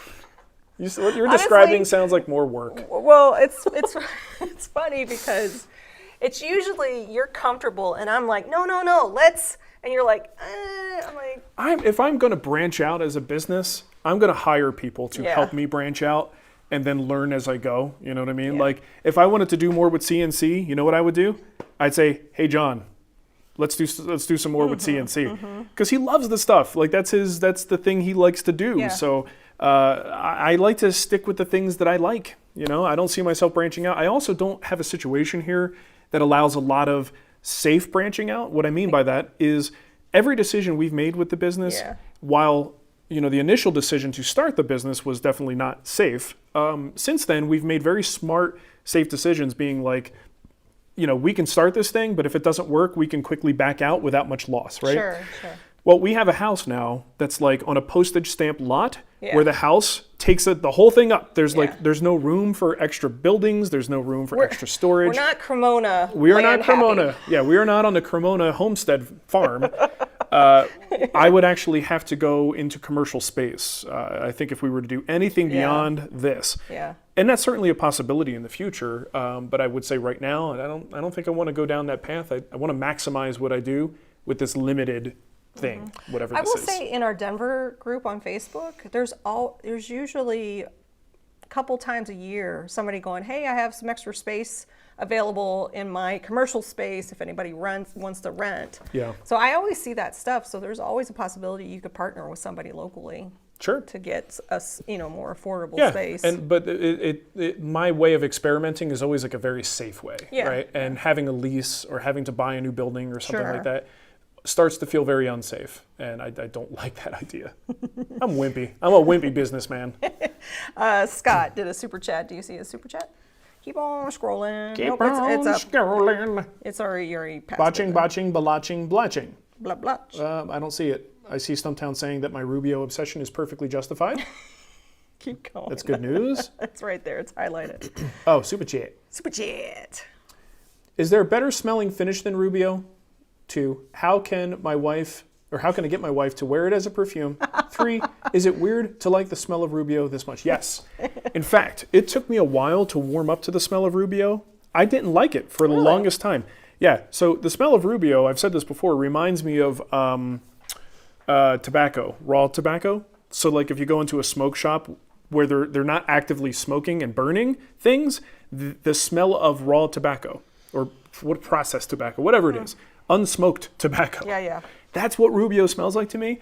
What you're describing sounds like more work. Well, it's funny because it's usually you're comfortable and I'm like, no, let's, and you're like, I'm like. If I'm going to branch out as a business, I'm going to hire people to help me branch out and then learn as I go. You know what I mean? Yeah. Like if I wanted to do more with CNC, you know what I would do? I'd say, hey, John, let's do some more with CNC, because he loves the stuff. Like that's the thing he likes to do. Yeah. So I like to stick with the things that I like. You know, I don't see myself branching out. I also don't have a situation here that allows a lot of safe branching out. What I mean by that is every decision we've made with the business, while the initial decision to start the business was definitely not safe. Since then, we've made very smart, safe decisions, being like, we can start this thing, but if it doesn't work, we can quickly back out without much loss, right? Sure. Well, we have a house now that's like on a postage stamp lot where the house takes the whole thing up. There's there's no room for extra buildings. There's no room for extra storage. We're not Cremona. We are not Cremona. Yeah, we are not on the Cremona homestead farm. I would actually have to go into commercial space. I think if we were to do anything beyond this. Yeah. And that's certainly a possibility in the future. But I would say right now, I don't think I want to go down that path. I want to maximize what I do with this limited thing, whatever this is. I will say in our Denver group on Facebook, there's usually a couple times a year somebody going, hey, I have some extra space available in my commercial space if anybody wants to rent. Yeah. So I always see that stuff. So there's always a possibility you could partner with somebody locally. Sure. To get us, more affordable space. But my way of experimenting is always like a very safe way, right? And having a lease or having to buy a new building or something like that starts to feel very unsafe, and I don't like that idea. I'm wimpy. I'm a wimpy businessman. Scott did a super chat. Do you see his super chat? Keep on scrolling. Keep on scrolling. It's already past. Botching, blotching. Blah, blah. I don't see it. I see Stumptown saying that my Rubio obsession is perfectly justified. Keep going. That's good news. It's right there. It's highlighted. Oh, super chat. Super chat. Is there a better smelling finish than Rubio? 2, how can I get my wife to wear it as a perfume? 3, is it weird to like the smell of Rubio this much? Yes. In fact, it took me a while to warm up to the smell of Rubio. I didn't like it for the longest time. Yeah, so the smell of Rubio, I've said this before, reminds me of tobacco, raw tobacco. So like if you go into a smoke shop where they're not actively smoking and burning things, the smell of raw tobacco or what processed tobacco, whatever it is, unsmoked tobacco. Yeah. That's what Rubio smells like to me,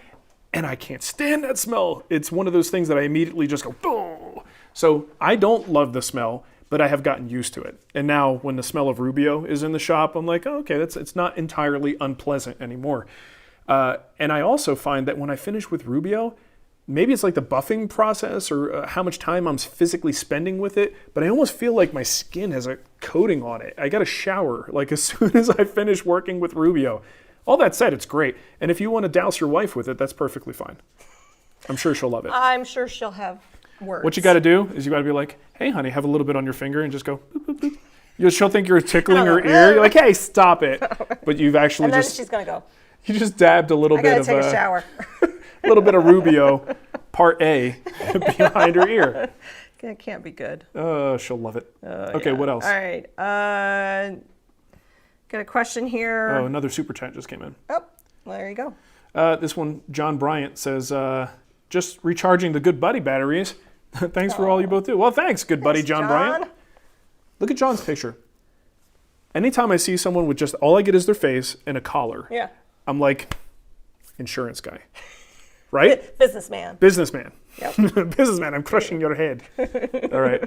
and I can't stand that smell. It's one of those things that I immediately just go, oh. So I don't love the smell, but I have gotten used to it. And now when the smell of Rubio is in the shop, I'm like, oh, okay, it's not entirely unpleasant anymore. And I also find that when I finish with Rubio, maybe it's like the buffing process or how much time I'm physically spending with it, but I almost feel like my skin has a coating on it. I got to shower like as soon as I finish working with Rubio. All that said, it's great. And if you want to douse your wife with it, that's perfectly fine. I'm sure she'll love it. I'm sure she'll have words. What you got to do is you got to be like, hey, honey, have a little bit on your finger and just go, boop, boop, boop. She'll think you're tickling her ear. You're like, hey, stop it. But you've actually and then she's going to go. You just dabbed a little bit of take a shower. A little bit of Rubio, part A, behind her ear. It can't be good. She'll love it. Okay, what else? All right. Got a question here. Oh, another super chat just came in. Oh, well, there you go. This one, John Bryant says, just recharging the Good Buddy batteries. Thanks for all you both do. Well, thanks, Good Buddy, Thanks, John Bryant. Look at John's picture. Anytime I see someone with just, all I get is their face and a collar, Yeah. I'm like, insurance guy, right? Businessman. Businessman. Yep. Businessman, I'm crushing your head. All right.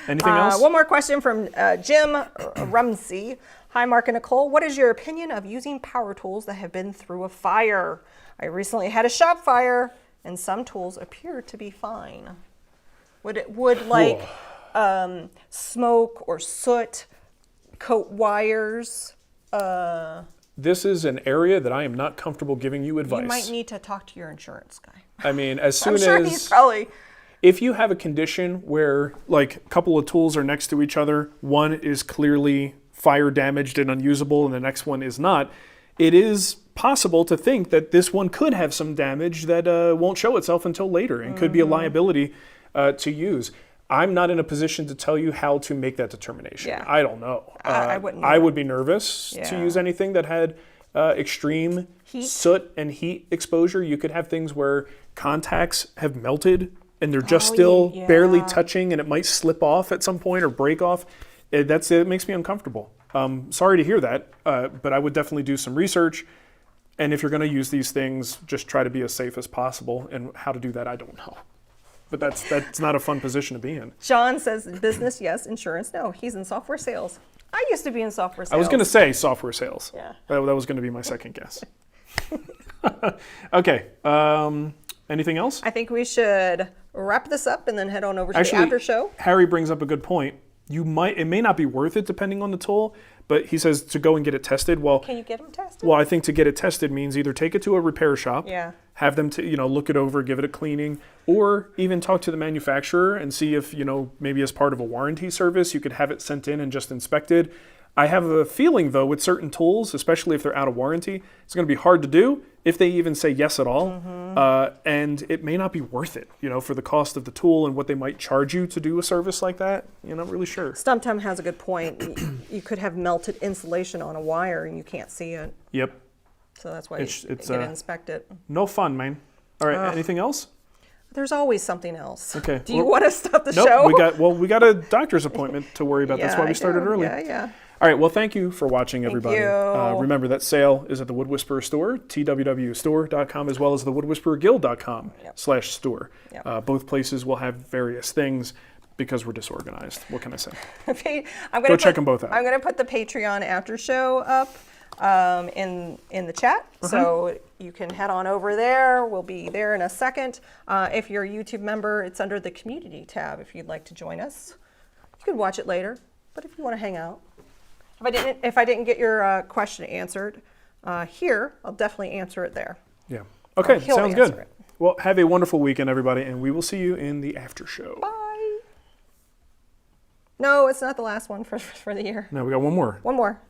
Anything else? One more question from Jim Rumsey. Hi, Marc and Nicole. What is your opinion of using power tools that have been through a fire? I recently had a shop fire, and some tools appear to be fine. Would like smoke or soot coat wires? This is an area that I am not comfortable giving you advice. You might need to talk to your insurance guy. I mean, as soon I'm sure as... he's probably... If you have a condition where like a couple of tools are next to each other, one is clearly fire damaged and unusable and the next one is not, it is possible to think that this one could have some damage that won't show itself until later and could be a liability to use. I'm not in a position to tell you how to make that determination. Yeah. I don't know. I wouldn't. I would be nervous to Yeah. use anything that had extreme Heat. soot and heat exposure. You could have things where contacts have melted and they're just Oh, still yeah. barely touching and it might slip off at some point or break off. It makes me uncomfortable. Sorry to hear that, but I would definitely do some research. And if you're going to use these things, just try to be as safe as possible. And how to do that, I don't know. But that's not a fun position to be in. John says business, yes. Insurance, no. He's in software sales. I used to be in software sales. I was going to say software sales. Yeah. That was going to be my second guess. Okay. Anything else? I think we should wrap this up and then head on over to the after show. Harry brings up a good point. It may not be worth it depending on the tool, but he says to go and get it tested. Well, Can you get them tested? well, I think to get it tested means either take it to a repair shop, Yeah. have them look it over, give it a cleaning, or even talk to the manufacturer and see if, maybe as part of a warranty service, you could have it sent in and just inspected. I have a feeling, though, with certain tools, especially if they're out of warranty, it's going to be hard to do if they even say yes at all. And it may not be worth it, for the cost of the tool and what they might charge you to do a service like that. You're not really sure. Stumptown has a good point. You could have melted insulation on a wire and you can't see it. Yep. So that's why It's you get to inspect it. No fun, man. All right, anything else? There's always something else. Okay. Do you want to stop the Nope, show? we got a doctor's appointment to worry about. That's why we started early. Yeah. All right, well, thank you for watching, everybody. you. Remember that sale is at the Wood Whisperer store, TWWstore.com, as well as the woodwhispererguild.com/store. Yep. Both places will have various things because we're disorganized. What can I say? Go check them both out. I'm going to put the Patreon after show up in the chat. So you can head on over there. We'll be there in a second. If you're a YouTube member, it's under the community tab if you'd like to join us. You can watch it later, but if you want to hang out. If I didn't get your question answered here, I'll definitely answer it there. Yeah. Okay, he'll sounds answer good. it. Well, have a wonderful weekend, everybody, and we will see you in the after show. Bye. No, it's not the last one for the year. No, we got one more. One more.